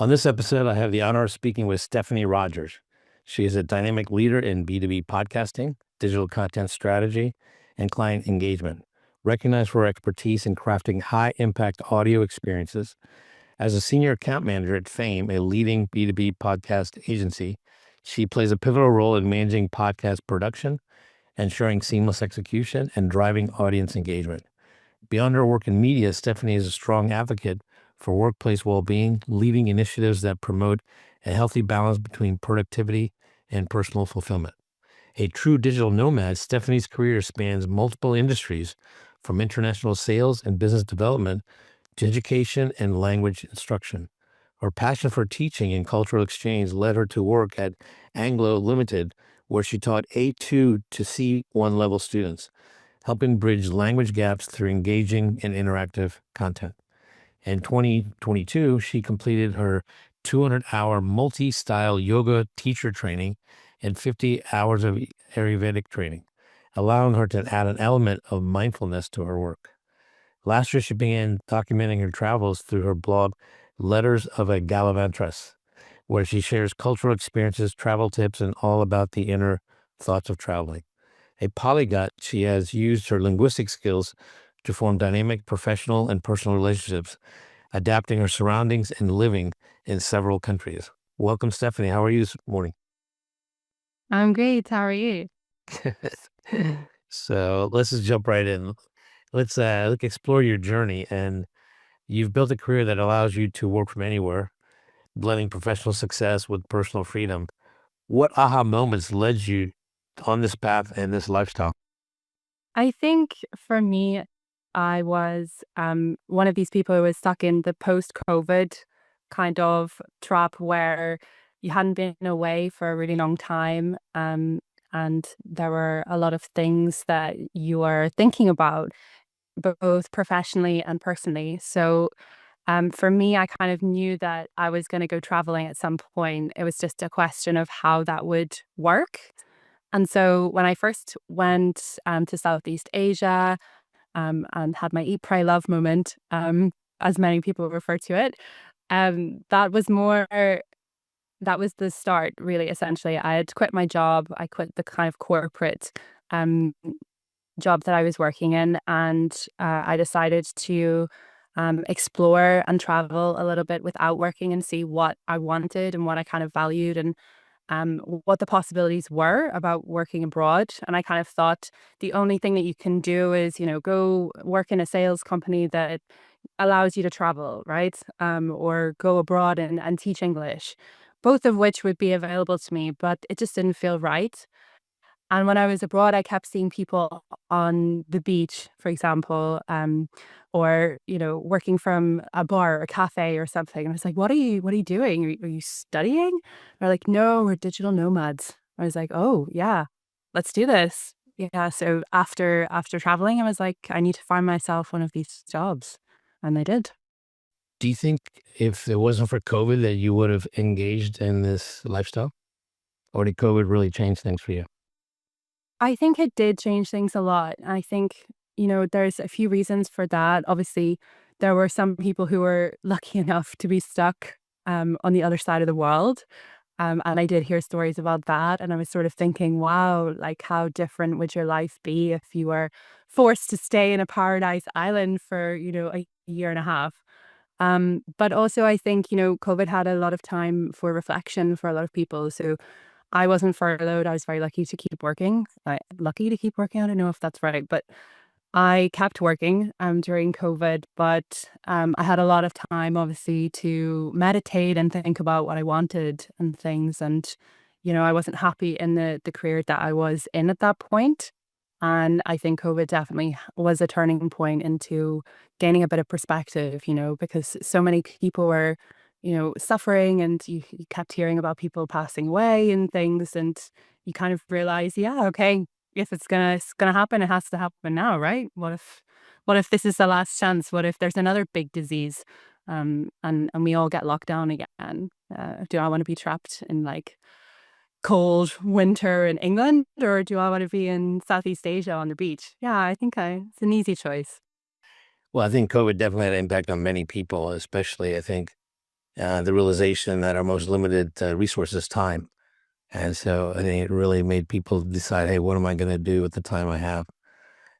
On this episode, I have the honor of speaking with Stephanie Rogers. She is a dynamic leader in B2B podcasting, digital content strategy, and client engagement, recognized for her expertise in crafting high-impact audio experiences. As a senior account manager at Fame, a leading B2B podcast agency, she plays a pivotal role in managing podcast production, ensuring seamless execution, and driving audience engagement. Beyond her work in media, Stephanie is a strong advocate for workplace well-being, leading initiatives that promote a healthy balance between productivity and personal fulfillment. A true digital nomad, Stephanie's career spans multiple industries, from international sales and business development to education and language instruction. Her passion for teaching and cultural exchange led her to work at Anglo Limited, where she taught A2 to C1 level students, helping bridge language gaps through engaging and interactive content. In 2022, she completed her 200-hour multi-style yoga teacher training and 50 hours of Ayurvedic training, allowing her to add an element of mindfulness to her work. Last year, she began documenting her travels through her blog, Letters of a Gallivantress, where she shares cultural experiences, travel tips, and all about the inner thoughts of traveling. A polyglot, she has used her linguistic skills to form dynamic professional and personal relationships, adapting her surroundings and living in several countries. Welcome, Stephanie. How are you this morning? I'm great. How are you? So let's just jump right in. Let's explore your journey. And you've built a career that allows you to work from anywhere, blending professional success with personal freedom. What aha moments led you on this path and this lifestyle? I think for me, I was one of these people who was stuck in the post-COVID kind of trap where you hadn't been away for a really long time. And there were a lot of things that you were thinking about, both professionally and personally. So for me, I kind of knew that I was going to go traveling at some point. It was just a question of how that would work. And so when I first went to Southeast Asia and had my eat, pray, love moment, as many people refer to it, that was that was the start, really, essentially. I had quit my job. I quit the kind of corporate um, job that I was working in, and I decided to explore and travel a little bit without working and see what I wanted and what I kind of valued, and what the possibilities were about working abroad. And I kind of thought the only thing that you can do is, go work in a sales company that allows you to travel, right? Or go abroad and teach English, both of which would be available to me, but it just didn't feel right. And when I was abroad, I kept seeing people on the beach, for example, or working from a bar or a cafe or something. And I was like, what are you doing? Are you studying?" They're like, "No, we're digital nomads." I was like, "Oh yeah, let's do this." Yeah. So after traveling, I was like, I need to find myself one of these jobs, and I did. Do you think if it wasn't for COVID that you would have engaged in this lifestyle? Or did COVID really change things for you? I think it did change things a lot. I think, there's a few reasons for that. Obviously, there were some people who were lucky enough to be stuck on the other side of the world. And I did hear stories about that. And I was sort of thinking, wow, like how different would your life be if you were forced to stay in a paradise island for, a year and a half? But also, I think, COVID had a lot of time for reflection for a lot of people. So I wasn't furloughed. I was very lucky to keep working. Lucky to keep working. I don't know if that's right, but I kept working during COVID. But I had a lot of time, obviously, to meditate and think about what I wanted and things. And I wasn't happy in the career that I was in at that point. And I think COVID definitely was a turning point into gaining a bit of perspective, because so many people were suffering, and you kept hearing about people passing away and things, and you kind of realize, yeah, okay, if it's gonna happen, it has to happen now, right? What if this is the last chance? What if there's another big disease, and we all get locked down again? Do I want to be trapped in like cold winter in England, or do I want to be in Southeast Asia on the beach? Yeah, I think it's an easy choice. Well, I think COVID definitely had an impact on many people, especially I think the realization that our most limited resource is time. And so I think it really made people decide, hey, what am I going to do with the time I have?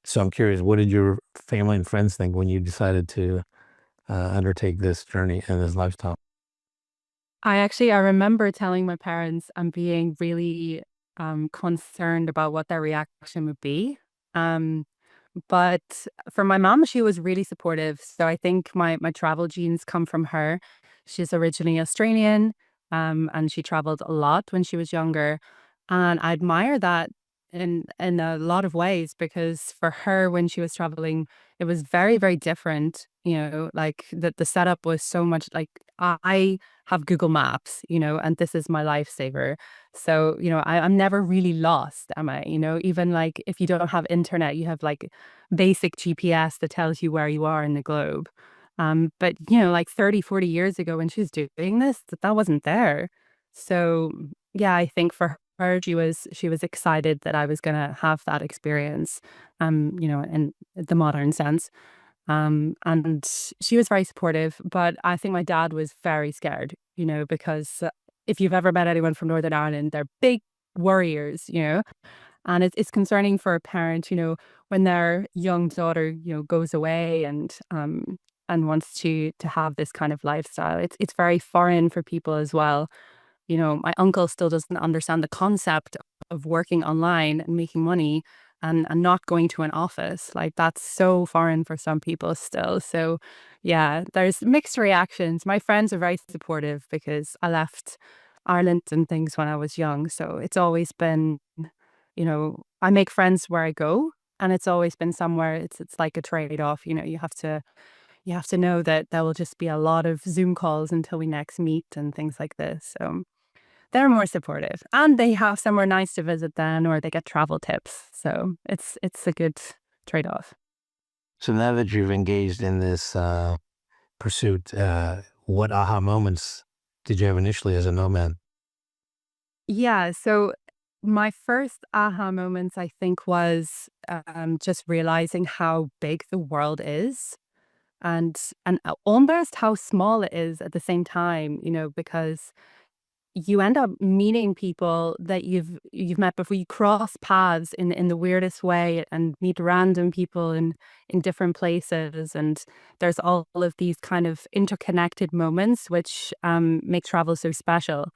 So I'm curious, what did your family and friends think when you decided to undertake this journey and this lifestyle? I remember telling my parents and being really concerned about what their reaction would be. Um, but for my mom, she was really supportive. So I think my travel genes come from her. She's originally Australian, and she traveled a lot when she was younger. And I admire that in a lot of ways because for her, when she was traveling, it was very, very different. Like the setup was so much like I have Google Maps, and this is my lifesaver. So, I'm never really lost, am I? Even like if you don't have internet, you have like basic GPS that tells you where you are in the globe. But like 30, 40 years ago when she was doing this, that wasn't there. So yeah, I think for her, she was excited that I was gonna have that experience, in the modern sense. And she was very supportive, but I think my dad was very scared, because if you've ever met anyone from Northern Ireland, they're big warriors, and it's concerning for a parent, when their young daughter, goes away and wants to have this kind of lifestyle. It's very foreign for people as well. My uncle still doesn't understand the concept of working online and making money and not going to an office. Like that's so foreign for some people still. So yeah, there's mixed reactions. My friends are very supportive because I left Ireland and things when I was young. So it's always been, I make friends where I go. And it's always been somewhere. It's like a trade off. You have to know that there will just be a lot of Zoom calls until we next meet and things like this. So they're more supportive, and they have somewhere nice to visit then, or they get travel tips. So it's a good trade-off. So now that you've engaged in this pursuit, what aha moments did you have initially as a nomad? Yeah, so my first aha moments, I think, was, just realizing how big the world is and almost how small it is at the same time, because you end up meeting people that you've met before. You cross paths in the weirdest way and meet random people in different places, and there's all of these kind of interconnected moments which make travel so special.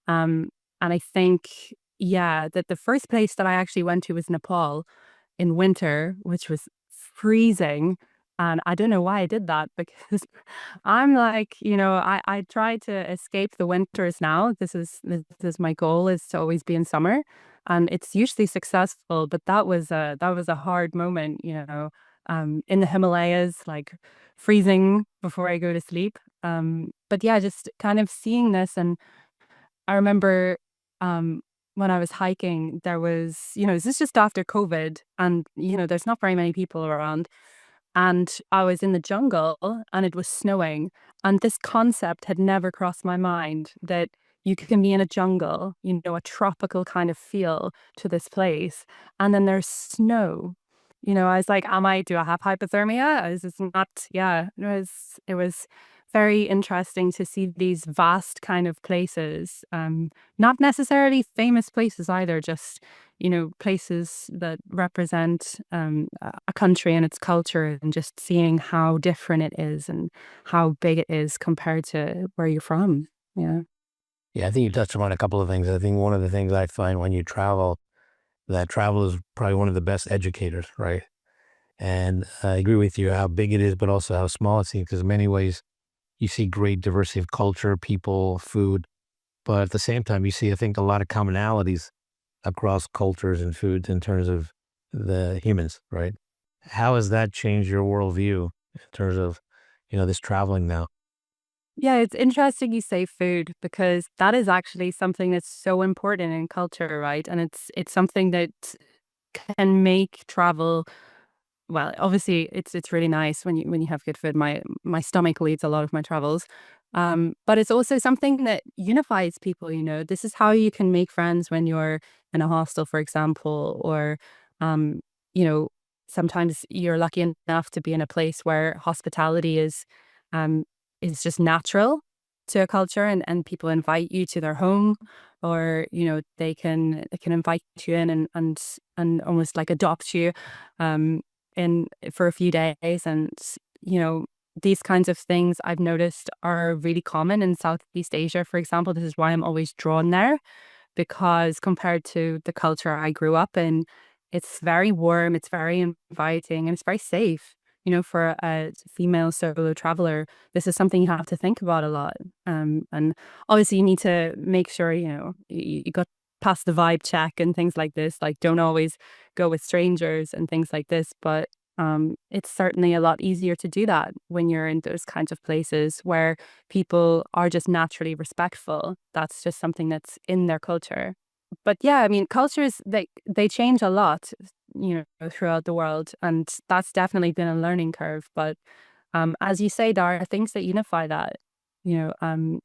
Um, and I think, yeah, that the first place that I actually went to was Nepal in winter, which was freezing. And I don't know why I did that because I'm like, I try to escape the winters now. This is my goal, is to always be in summer. And it's usually successful, but that was a hard moment, in the Himalayas, like freezing before I go to sleep. But yeah, just kind of seeing this. And I remember when I was hiking, there was, this is just after COVID, and there's not very many people around. And I was in the jungle and it was snowing. And this concept had never crossed my mind that you can be in a jungle, a tropical kind of feel to this place. And then there's snow. I was like, do I have hypothermia? Is this not, yeah, it was very interesting to see these vast kind of places. Not necessarily famous places either, just places that represent a country and its culture, and just seeing how different it is and how big it is compared to where you're from. Yeah. Yeah, I think you touched upon a couple of things. I think one of the things I find when you travel, that travel is probably one of the best educators, right? And I agree with you how big it is, but also how small it seems, because in many ways you see great diversity of culture, people, food, but at the same time you see, I think, a lot of commonalities across cultures and foods in terms of the humans, right? How has that changed your worldview in terms of, this traveling now? Yeah, it's interesting you say food because that is actually something that's so important in culture, right? And it's something that can make travel. Well, obviously, it's really nice when you have good food. My stomach leads a lot of my travels, but it's also something that unifies people. This is how you can make friends when you're in a hostel, for example, or um, you know, sometimes you're lucky enough to be in a place where hospitality um, is just natural. to a culture, and people invite you to their home, or they can invite you in and almost like adopt you um in for a few days. And you know these kinds of things I've noticed are really common in Southeast Asia, for example. This is why I'm always drawn there, because compared to the culture I grew up in, it's very warm, it's very inviting, and it's very safe. For a female solo traveler, this is something you have to think about a lot. And obviously, you need to make sure you got past the vibe check and things like this. Like, don't always go with strangers and things like this. But it's certainly a lot easier to do that when you're in those kinds of places where people are just naturally respectful. That's just something that's in their culture. But yeah, I mean, cultures, they change a lot, throughout the world, and that's definitely been a learning curve. But as you say, there are things that unify that. You know, um,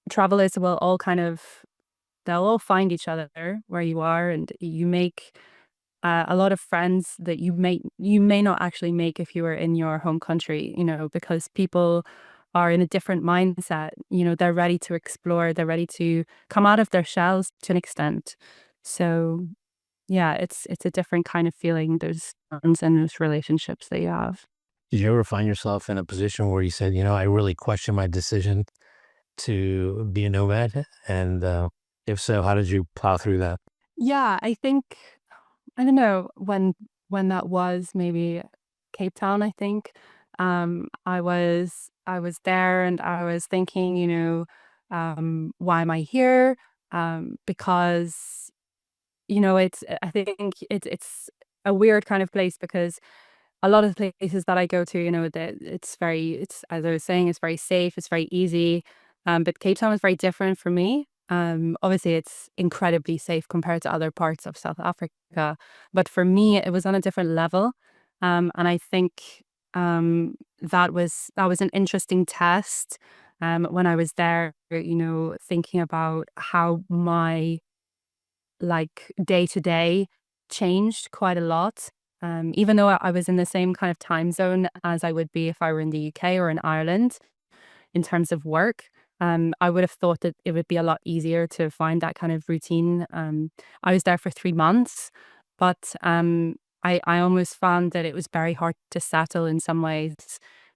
Travelers will all they'll all find each other where you are, and you make a lot of friends that you may not actually make if you were in your home country, because people are in a different mindset. They're ready to explore, they're ready to come out of their shells to an extent. So yeah, it's a different kind of feeling, those bonds and those relationships that you have. Did you ever find yourself in a position where you said, I really question my decision to be a nomad? And if so, how did you plow through that? Yeah, I think, I don't know when that was, maybe Cape Town, I think. I was there, and I was thinking, why am I here? Because I think it's a weird kind of place, because a lot of the places that I go to, that it's, as I was saying, it's very safe, it's very easy. But Cape Town is very different for me. Obviously, it's incredibly safe compared to other parts of South Africa, but for me, it was on a different level. And I think that was an interesting test. When I was there, thinking about how my like day to day changed quite a lot. Even though I was in the same kind of time zone as I would be if I were in the UK or in Ireland in terms of work, I would have thought that it would be a lot easier to find that kind of routine. I was there for 3 months, but I almost found that it was very hard to settle in some ways,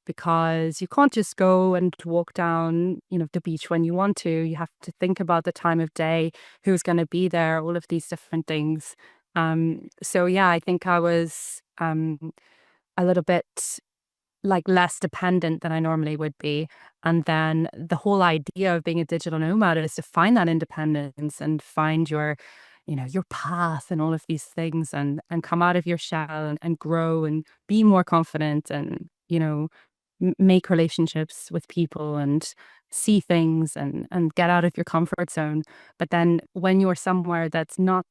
because you can't just go and walk down, the beach when you want to. You have to think about the time of day, who's going to be there, all of these different things. So yeah, I think I was a little bit like less dependent than I normally would be. And then the whole idea of being a digital nomad is to find that independence and find your path and all of these things, and come out of your shell, and grow and be more confident, and, make relationships with people, and see things, and get out of your comfort zone. But then when you're somewhere that's not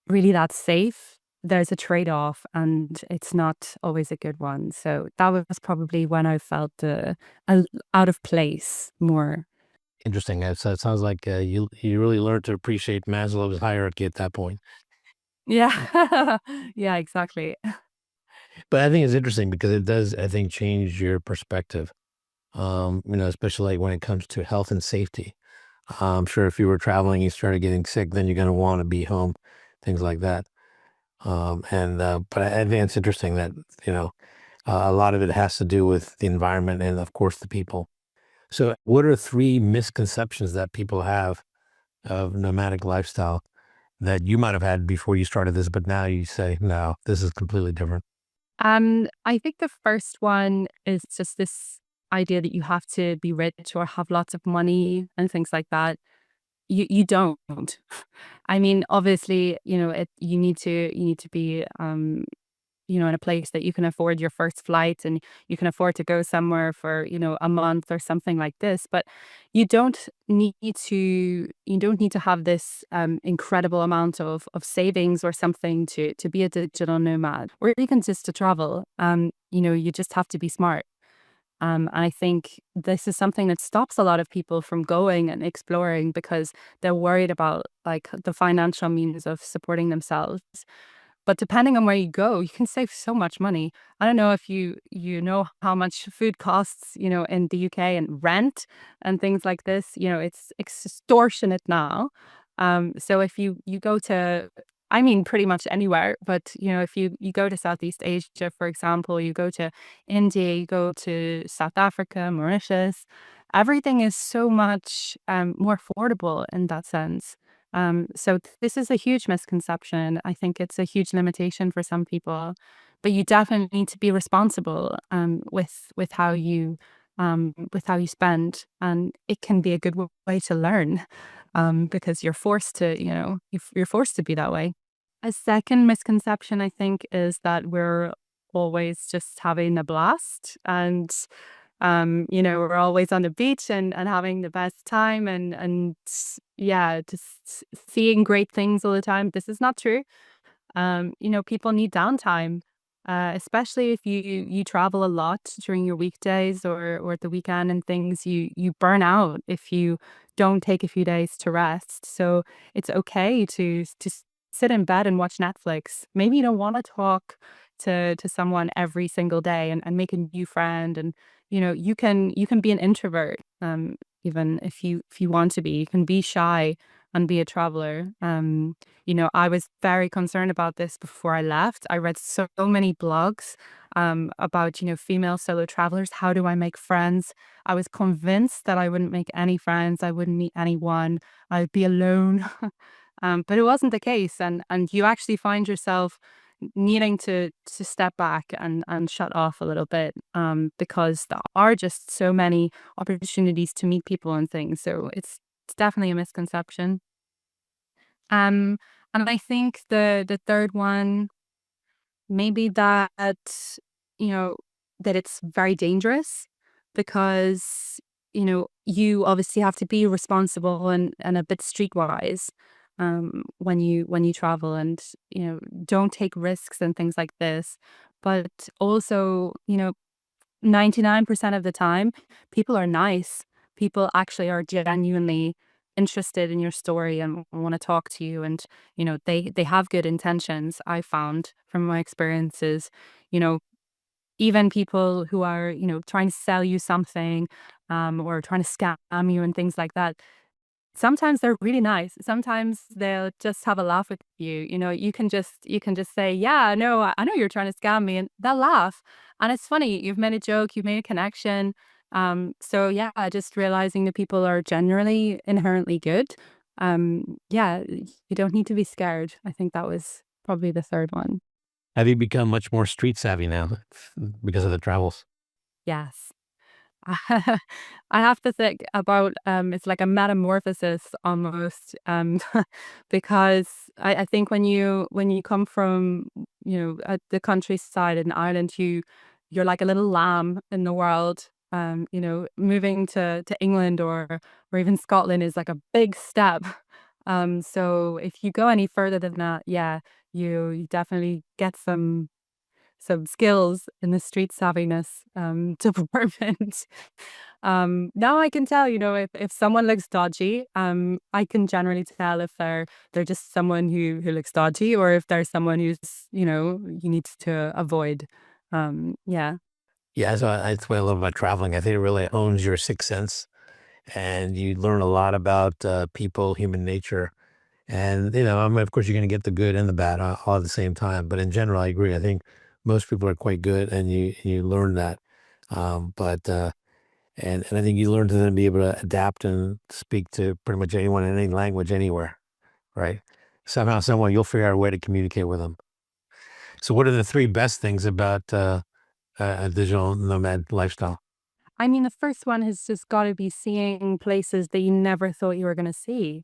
really that safe, there's a trade-off, and it's not always a good one. So that was probably when I felt out of place more. Interesting. So it sounds like you really learned to appreciate Maslow's hierarchy at that point. Yeah. Yeah, exactly. But I think it's interesting because it does, I think, change your perspective. Especially like when it comes to health and safety. I'm sure if you were traveling, you started getting sick, then you're going to want to be home, things like that. But I think it's interesting that you know a lot of it has to do with the environment and, of course, the people. So, what are three misconceptions that people have of nomadic lifestyle that you might have had before you started this, but now you say, no, this is completely different? I think the first one is just this idea that you have to be rich or have lots of money and things like that. You don't. I mean, obviously, you need to be in a place that you can afford your first flight, and you can afford to go somewhere for, a month or something like this. But you don't need to have this incredible amount of savings or something to be a digital nomad, or even just to travel. You just have to be smart. And I think this is something that stops a lot of people from going and exploring, because they're worried about like the financial means of supporting themselves. But depending on where you go, you can save so much money. I don't know if you know how much food costs, in the UK, and rent and things like this. It's extortionate now. So if you go to, I mean, pretty much anywhere, but if you go to Southeast Asia, for example, you go to India, you go to South Africa, Mauritius, everything is so much more affordable in that sense. So this is a huge misconception. I think it's a huge limitation for some people, but you definitely need to be responsible with how you spend, and it can be a good way to learn, because you're forced to, you're forced to be that way. A second misconception, I think, is that we're always just having a blast, and we're always on the beach and having the best time, and yeah, just seeing great things all the time. This is not true. People need downtime, especially if you travel a lot during your weekdays or at the weekend and things. You burn out if you don't take a few days to rest. So it's okay to sit in bed and watch Netflix. Maybe you don't want to talk to someone every single day and make a new friend, and you can be an introvert, even if you want to be. You can be shy and be a traveler. I was very concerned about this before I left. I read so many blogs about, female solo travelers. How do I make friends? I was convinced that I wouldn't make any friends. I wouldn't meet anyone. I'd be alone. But it wasn't the case. And you actually find yourself needing to step back and shut off a little bit, because there are just so many opportunities to meet people and things. So it's definitely a misconception. Um, and I think the third one, maybe you know, that it's very dangerous, because, you obviously have to be responsible and a bit streetwise, when you travel, and, don't take risks and things like this. But also, 99% of the time, people are nice. People actually are genuinely interested in your story and want to talk to you, and they have good intentions. I found from my experiences, you know even people who are trying to sell you something, or trying to scam you and things like that. Sometimes they're really nice. Sometimes they'll just have a laugh with you. You can just say, "Yeah, no, I know you're trying to scam me," and they'll laugh. And it's funny. You've made a joke, you've made a connection. So yeah, just realizing that people are generally inherently good. Yeah, you don't need to be scared. I think that was probably the third one. Have you become much more street savvy now because of the travels? Yes. I have to think about, it's like a metamorphosis almost, because I think when you come from, the countryside in Ireland, you're like a little lamb in the world. Moving to England or even Scotland is like a big step. So if you go any further than that, yeah, you definitely get some skills in the street savviness, department. Now I can tell, if someone looks dodgy, I can generally tell if they're just someone who looks dodgy, or if there's someone who's, you need to avoid. Yeah. Yeah, so that's what I love about traveling. I think it really owns your sixth sense, and you learn a lot about people, human nature. And, I mean, of course, you're going to get the good and the bad all at the same time. But in general, I agree. I think most people are quite good, and you learn that. But and I think you learn to then be able to adapt and speak to pretty much anyone in any language anywhere, right? Somehow, someone, you'll figure out a way to communicate with them. So, what are the three best things about a digital nomad lifestyle? I mean, the first one has just got to be seeing places that you never thought you were going to see.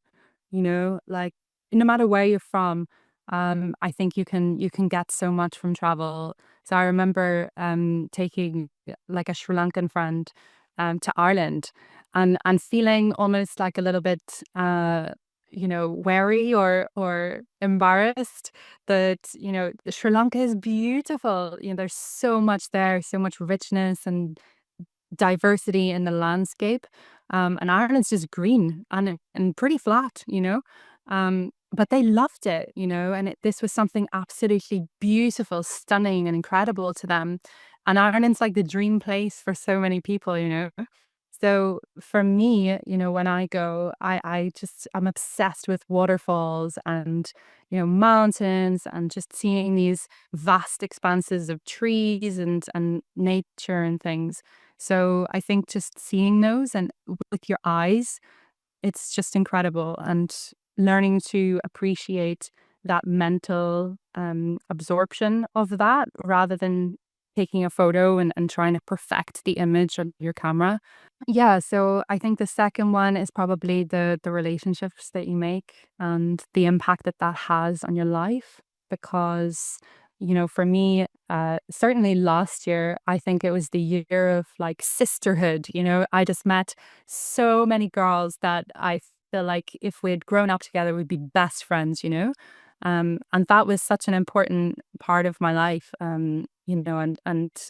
Like, no matter where you're from, I think you can get so much from travel. So I remember taking like a Sri Lankan friend to Ireland, and feeling almost like a little bit wary or embarrassed that Sri Lanka is beautiful. There's so much there, so much richness and diversity in the landscape. And Ireland's just green and pretty flat. but they loved it, and this was something absolutely beautiful, stunning, and incredible to them. And Ireland's like the dream place for so many people. So for me, when I go, I'm obsessed with waterfalls and, mountains and just seeing these vast expanses of trees and nature and things. So I think just seeing those and with your eyes, it's just incredible, and learning to appreciate that mental absorption of that rather than taking a photo and trying to perfect the image of your camera. Yeah, so I think the second one is probably the relationships that you make and the impact that that has on your life. Because, for me, certainly last year, I think it was the year of like sisterhood. I just met so many girls that I feel like if we'd grown up together, we'd be best friends. And that was such an important part of my life. And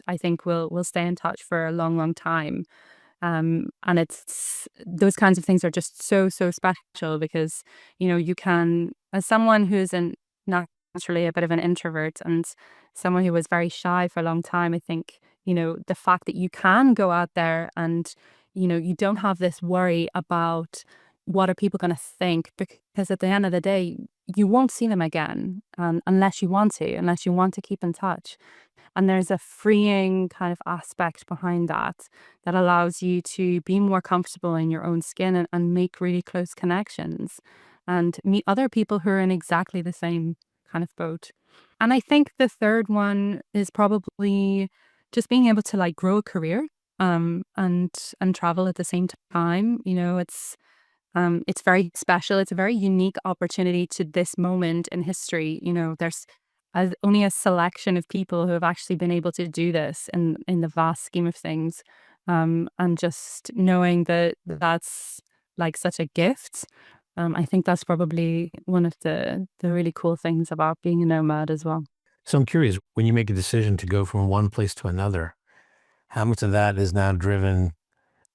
I think we'll stay in touch for a long, long time. And it's those kinds of things are just so, so special because, you can, as someone who's naturally a bit of an introvert and someone who was very shy for a long time, I think, the fact that you can go out there and, you don't have this worry about what are people going to think, because at the end of the day, you won't see them again, unless unless you want to keep in touch. And there's a freeing kind of aspect behind that that allows you to be more comfortable in your own skin and make really close connections and meet other people who are in exactly the same kind of boat. And I think the third one is probably just being able to like grow a career and travel at the same time. It's very special. It's a very unique opportunity to this moment in history. There's only a selection of people who have actually been able to do this in the vast scheme of things. And just knowing that that's like such a gift. I think that's probably one of the really cool things about being a nomad as well. So I'm curious, when you make a decision to go from one place to another, how much of that is now driven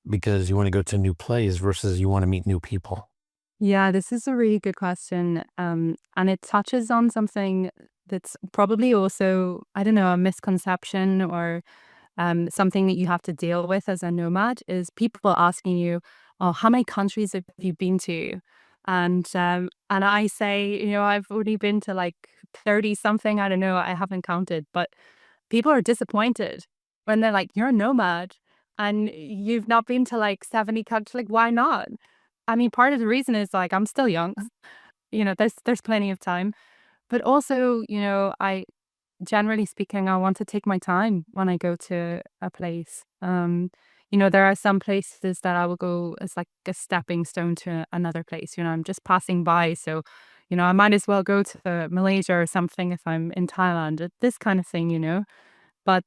because you want to go to a new place versus you want to meet new people? Yeah, this is a really good question. And it touches on something that's probably also, I don't know, a misconception or something that you have to deal with as a nomad is people asking you, "Oh, how many countries have you been to?" And I say, I've only been to like 30 something. I don't know, I haven't counted, but people are disappointed when they're like, "You're a nomad and you've not been to like 70 countries." Like, why not? I mean, part of the reason is like I'm still young. There's plenty of time. But also, I generally speaking, I want to take my time when I go to a place. There are some places that I will go as like a stepping stone to another place. I'm just passing by. So, I might as well go to Malaysia or something if I'm in Thailand, this kind of thing. But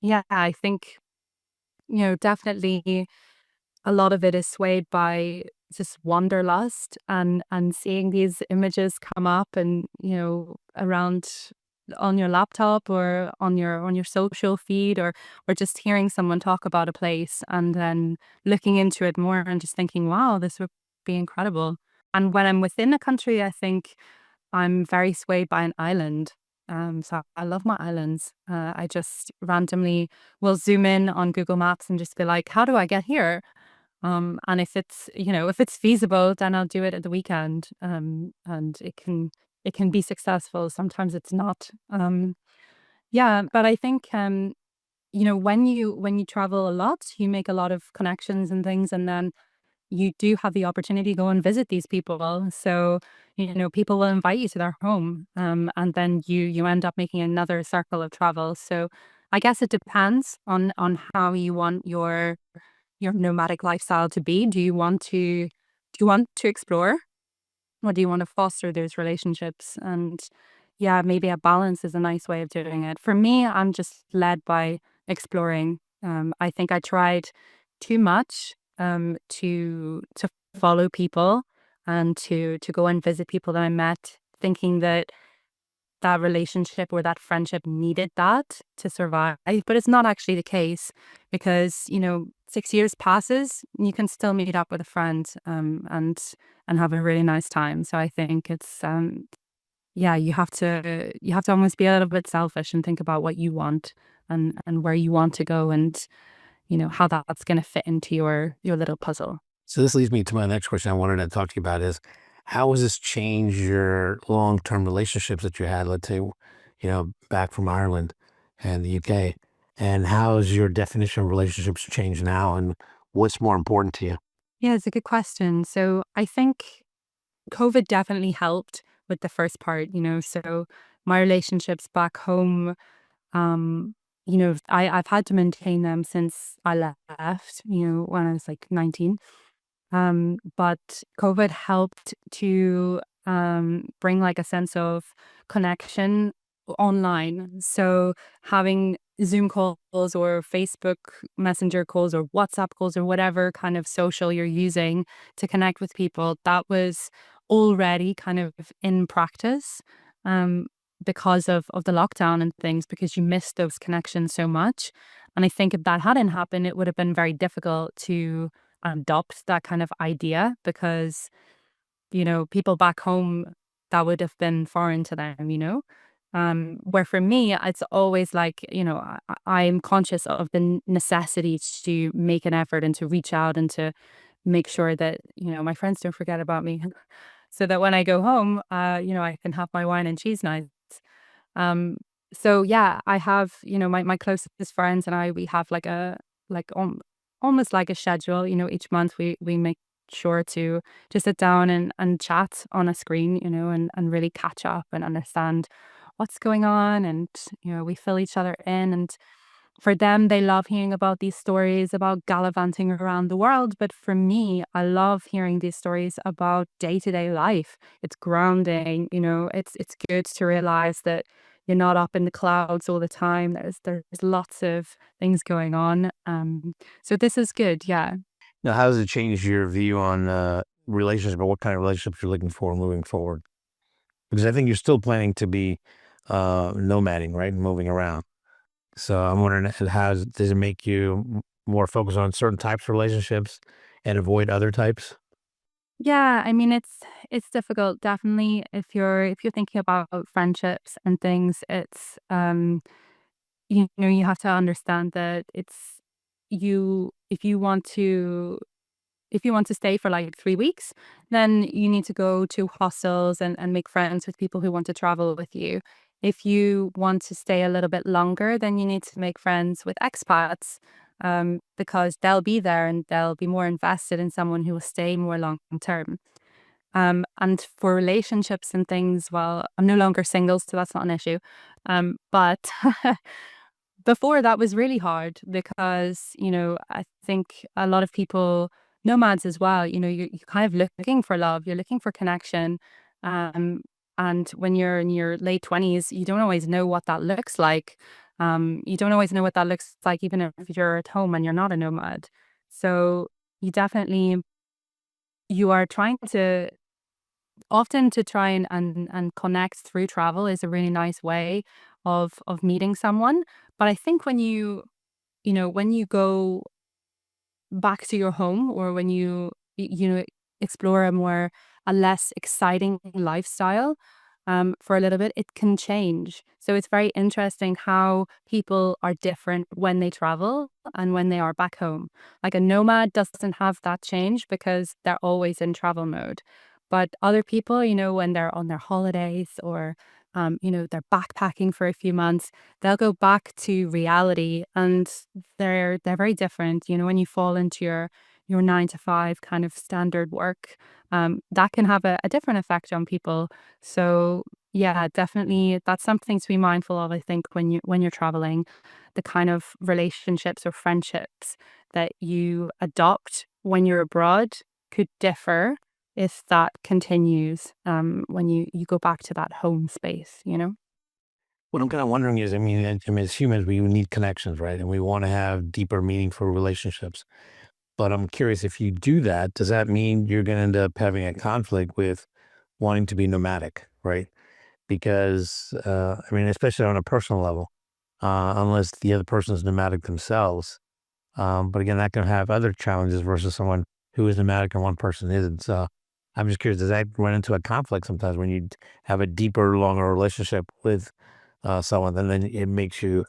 yeah, I think, definitely a lot of it is swayed by just wanderlust and seeing these images come up and around on your laptop or on your social feed, or just hearing someone talk about a place and then looking into it more and just thinking, wow, this would be incredible. And when I'm within a country, I think I'm very swayed by an island. So I love my islands. I just randomly will zoom in on Google Maps and just be like, how do I get here? And if it's feasible, then I'll do it at the weekend. And it can be successful. Sometimes it's not. Yeah, but I think when you travel a lot, you make a lot of connections and things, and then you do have the opportunity to go and visit these people. So, people will invite you to their home, and then you end up making another circle of travel. So, I guess it depends on how you want your nomadic lifestyle to be. Do you want to explore, or do you want to foster those relationships? And yeah, maybe a balance is a nice way of doing it. For me, I'm just led by exploring. I think I tried too much to follow people and to go and visit people that I met, thinking that that relationship or that friendship needed that to survive. But it's not actually the case because, 6 years passes, you can still meet up with a friend, and have a really nice time. So I think it's yeah, you have to almost be a little bit selfish and think about what you want, and where you want to go, and how that's going to fit into your little puzzle. So this leads me to my next question I wanted to talk to you about is how has this changed your long-term relationships that you had, let's say, back from Ireland and the UK? And how has your definition of relationships changed now? And what's more important to you? Yeah, it's a good question. So I think COVID definitely helped with the first part. So my relationships back home, I've had to maintain them since I left, when I was like 19. But COVID helped to bring like a sense of connection online. So having Zoom calls or Facebook Messenger calls or WhatsApp calls or whatever kind of social you're using to connect with people, that was already kind of in practice, um, because of the lockdown and things, because you missed those connections so much. And I think if that hadn't happened, it would have been very difficult to adopt that kind of idea, because people back home, that would have been foreign to them. Where for me, it's always like, I'm conscious of the necessity to make an effort and to reach out and to make sure that my friends don't forget about me, so that when I go home, I can have my wine and cheese nights. um, so yeah, I have, my closest friends and I, we have like like almost like a schedule. Each month we make sure to sit down and chat on a screen, and really catch up and understand what's going on, and we fill each other in. And for them, they love hearing about these stories about gallivanting around the world. But for me, I love hearing these stories about day-to-day life. It's grounding, it's good to realize that you're not up in the clouds all the time. There's lots of things going on. So this is good, yeah. Now, how does it change your view on relationship or what kind of relationships you're looking for moving forward? Because I think you're still planning to be nomading, right? Moving around. So I'm wondering, does it make you more focused on certain types of relationships and avoid other types? Yeah, I mean it's difficult, definitely, if you're thinking about friendships and things. It's you have to understand that it's you if you want to stay for like 3 weeks, then you need to go to hostels and make friends with people who want to travel with you. If you want to stay a little bit longer, then you need to make friends with expats, because they'll be there and they'll be more invested in someone who will stay more long term. And for relationships and things, well, I'm no longer single, so that's not an issue. But before, that was really hard because, I think a lot of people, nomads as well, you're kind of looking for love, you're looking for connection. Um, and when you're in your late 20s, you don't always know what that looks like. You don't always know what that looks like, even if you're at home and you're not a nomad. So you definitely, you are trying to often to try and connect through travel is a really nice way of meeting someone. But I think when you go back to your home, or when explore a less exciting lifestyle, for a little bit, it can change. So it's very interesting how people are different when they travel and when they are back home. Like a nomad doesn't have that change because they're always in travel mode. But other people, when they're on their holidays, or they're backpacking for a few months, they'll go back to reality, and they're very different. When you fall into your 9 to 5 kind of standard work, that can have a different effect on people. So yeah, definitely that's something to be mindful of, I think, when you're traveling. The kind of relationships or friendships that you adopt when you're abroad could differ if that continues, when you go back to that home space. What I'm kind of wondering is, I mean, as humans, we need connections, right? And we want to have deeper, meaningful relationships. But I'm curious, if you do that, does that mean you're going to end up having a conflict with wanting to be nomadic, right? Because, I mean, especially on a personal level, unless the other person is nomadic themselves, But again, that can have other challenges versus someone who is nomadic and one person isn't. So I'm just curious, does that run into a conflict sometimes when you have a deeper, longer relationship with someone, and then it makes you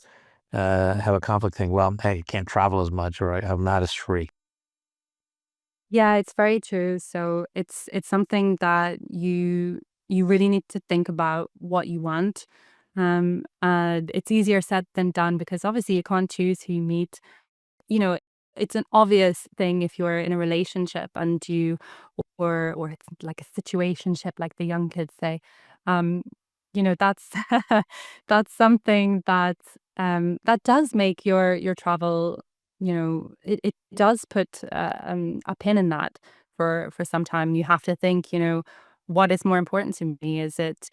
have a conflict thing? Well, hey, I can't travel as much, or I'm not as free. Yeah, it's very true. So it's something that you really need to think about what you want. And it's easier said than done because obviously you can't choose who you meet. You know, it's an obvious thing if you're in a relationship and you or it's like a situationship like the young kids say. Um, that's that's something that that does make your travel, it does put a pin in that for some time. You have to think, what is more important to me? Is it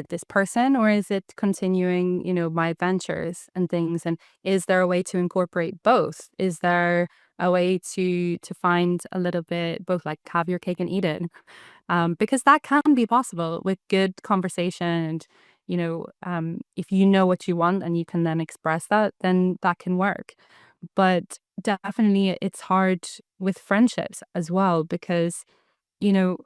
this person or is it continuing, my adventures and things? And is there a way to incorporate both? Is there a way to find a little bit both like have your cake and eat it? Because that can be possible with good conversation and if you know what you want and you can then express that, then that can work. But definitely it's hard with friendships as well because you know,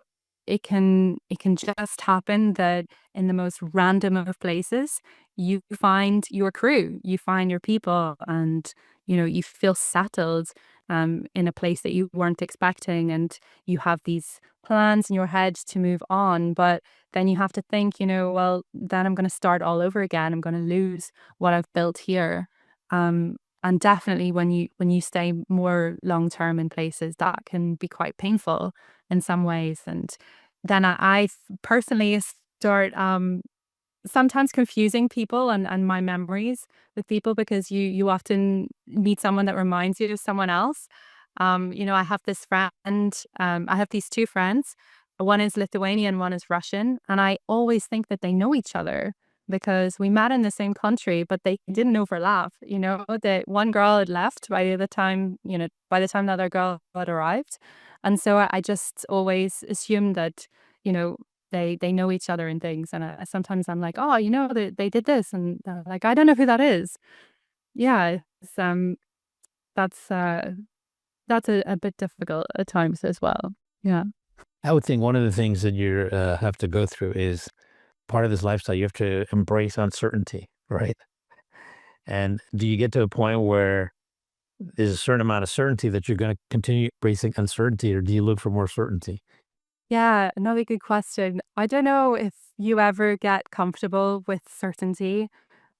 it can just happen that in the most random of places, you find your crew, you find your people, and you feel settled in a place that you weren't expecting, and you have these plans in your head to move on, but then you have to think, well, then I'm going to start all over again. I'm going to lose what I've built here. And definitely when you stay more long term in places, that can be quite painful in some ways. And then I personally start sometimes confusing people and my memories with people because you often meet someone that reminds you of someone else. I have this friend, I have these two friends. One is Lithuanian, one is Russian, and I always think that they know each other because we met in the same country, but they didn't overlap. That one girl had left by the time the other girl had arrived. And so I just always assumed that, you know, they know each other and things, and sometimes I'm like, "Oh, they did this," and they're like, "I don't know who that is." Yeah, that's, uh that's a bit difficult at times as well. Yeah. I would think one of the things that you have to go through is part of this lifestyle. You have to embrace uncertainty, right? And do you get to a point where there's a certain amount of certainty that you're going to continue embracing uncertainty, or do you look for more certainty? Yeah, another good question. I don't know if you ever get comfortable with certainty,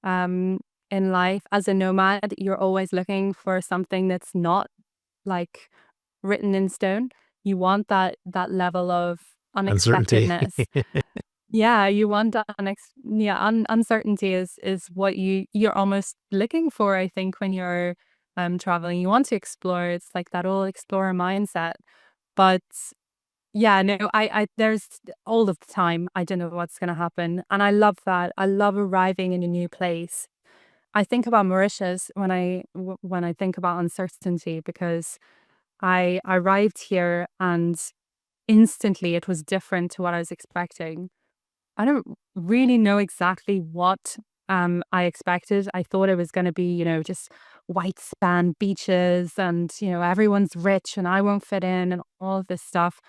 um, in life. As a nomad, you're always looking for something that's not, like, written in stone. You want that level of Uncertainty. unexpectedness. Yeah, you want that uncertainty is what you're almost looking for, I think, when you're, traveling. You want to explore. It's like that old explorer mindset. But yeah, no, I there's all of the time, I don't know what's gonna happen, and I love that. I love arriving in a new place. I think about Mauritius when I think about uncertainty because I arrived here and instantly it was different to what I was expecting. I don't really know exactly what, I expected. I thought it was gonna be, just white sand beaches and, everyone's rich and I won't fit in and all of this stuff.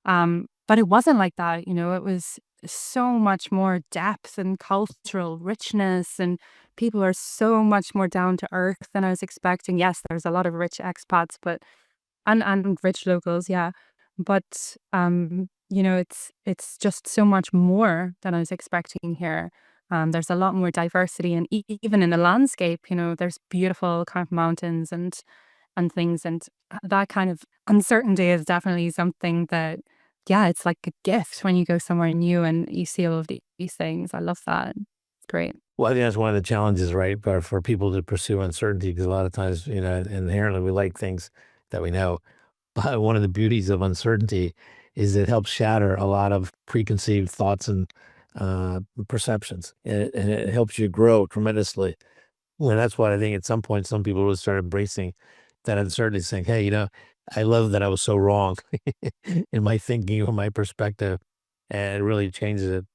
But it wasn't like that, it was so much more depth and cultural richness, and people are so much more down to earth than I was expecting. Yes, there's a lot of rich expats, but and rich locals, yeah. But, it's just so much more than I was expecting here. There's a lot more diversity and even in the landscape, there's beautiful kind of mountains and things, and that kind of uncertainty is definitely something that, yeah, it's like a gift when you go somewhere new and you see all of these things. I love that. It's great. Well, I think that's one of the challenges, right? For people to pursue uncertainty, because a lot of times, inherently we like things that we know. But one of the beauties of uncertainty is it helps shatter a lot of preconceived thoughts and perceptions, and it helps you grow tremendously. And that's why I think at some point some people will start embracing that uncertainty, saying, "Hey, I love that I was so wrong in my thinking or my perspective," and it really changes it.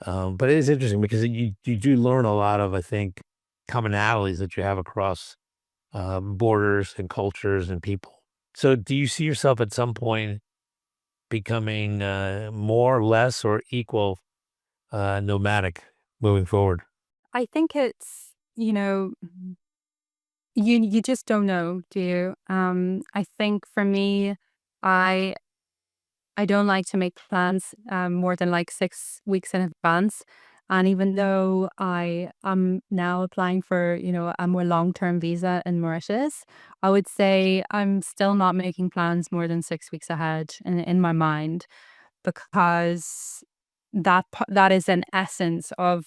But it is interesting because you do learn a lot of, I think, commonalities that you have across borders and cultures and people. So do you see yourself at some point becoming more, less, or equal nomadic moving forward? I think it's, you just don't know, do you? I think for me, I I don't like to make plans more than like 6 weeks in advance. And even though I am now applying for, a more long-term visa in Mauritius, I would say I'm still not making plans more than 6 weeks ahead in my mind, because that is an essence of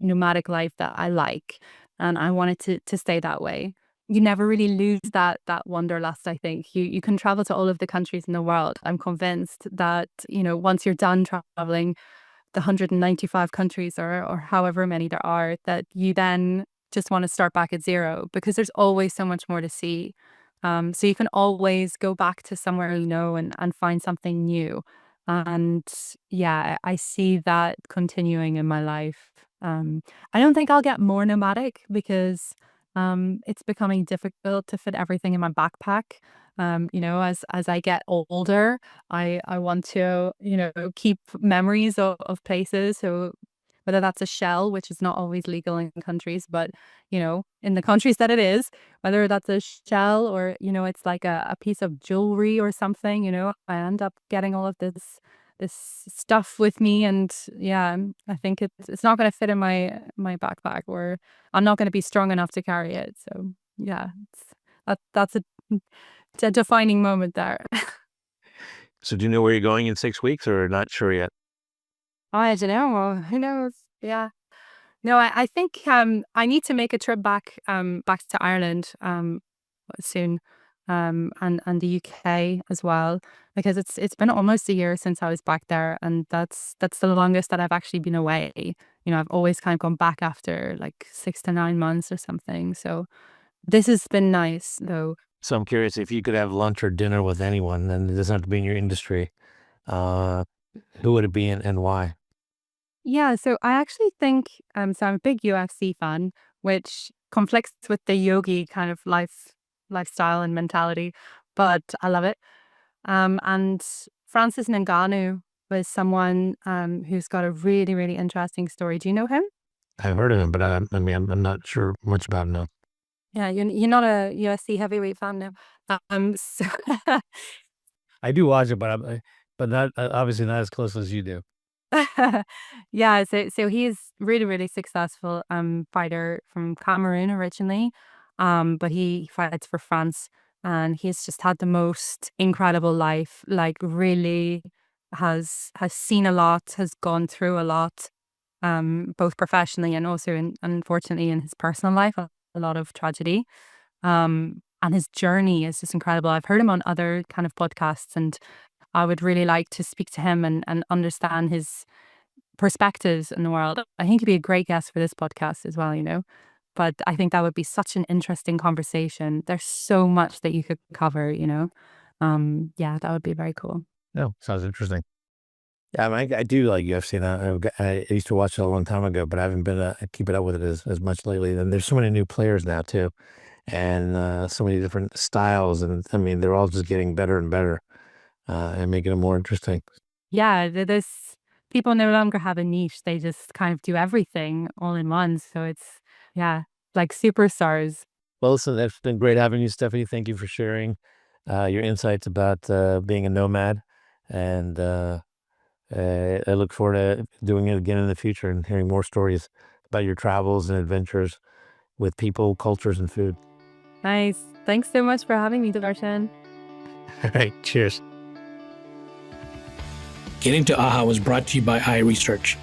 nomadic life that I like, and I want it to stay that way. You never really lose that wanderlust, I think. You can travel to all of the countries in the world. I'm convinced that, once you're done traveling the 195 countries or however many there are, that you then just want to start back at zero, because there's always so much more to see. So you can always go back to somewhere and find something new. And yeah, I see that continuing in my life. I don't think I'll get more nomadic because it's becoming difficult to fit everything in my backpack. As I get older, I want to, keep memories of places. So whether that's a shell, which is not always legal in countries, but in the countries that it is, whether that's a shell or, it's like a piece of jewelry or something, I end up getting all of this stuff with me. And yeah, I think it's not going to fit in my backpack, or I'm not going to be strong enough to carry it. So yeah, that's a defining moment there. So do you know where you're going in 6 weeks, or not sure yet? I don't know. Well, who knows? Yeah. No, I think I need to make a trip back to Ireland soon, and the UK as well, because it's been almost a year since I was back there, and that's the longest that I've actually been away. I've always kind of gone back after like 6 to 9 months or something. So this has been nice though. So I'm curious, if you could have lunch or dinner with anyone, and it doesn't have to be in your industry, uh, who would it be and why? Yeah, so I actually think so I'm a big UFC fan, which conflicts with the yogi kind of lifestyle and mentality, but I love it. And Francis Ngannou was someone who's got a really, really interesting story. Do you know him? I've heard of him, but I mean, I'm not sure much about him. No. Yeah, you're not a UFC heavyweight fan now. So I do watch it, but not obviously not as close as you do. yeah, so he's really, really successful fighter from Cameroon originally. But he fights for France, and he's just had the most incredible life. Like really has seen a lot, has gone through a lot, both professionally and also unfortunately in his personal life, a lot of tragedy. And his journey is just incredible. I've heard him on other kind of podcasts, and I would really like to speak to him and understand his perspectives in the world. I think he'd be a great guest for this podcast as well. But I think that would be such an interesting conversation. There's so much that you could cover. Yeah, that would be very cool. No, sounds interesting. Yeah, I mean, I do like UFC now. I used to watch it a long time ago, but I haven't been keeping up with it as much lately. And there's so many new players now too, and so many different styles. And I mean, they're all just getting better and better, and making it more interesting. Yeah, there's people no longer have a niche. They just kind of do everything all in one. So it's, yeah, like superstars. Well, listen, it's been great having you, Stephanie. Thank you for sharing your insights about being a nomad, and I look forward to doing it again in the future and hearing more stories about your travels and adventures with people, cultures, and food. Nice. Thanks so much for having me, Darshan. All right, cheers. Getting to AHA was brought to you by iResearch.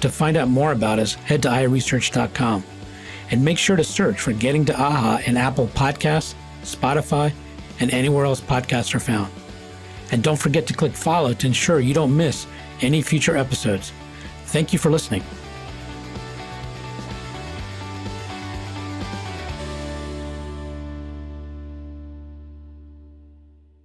To find out more about us, head to iResearch.com and make sure to search for Getting to AHA in Apple Podcasts, Spotify, and anywhere else podcasts are found. And don't forget to click follow to ensure you don't miss any future episodes. Thank you for listening.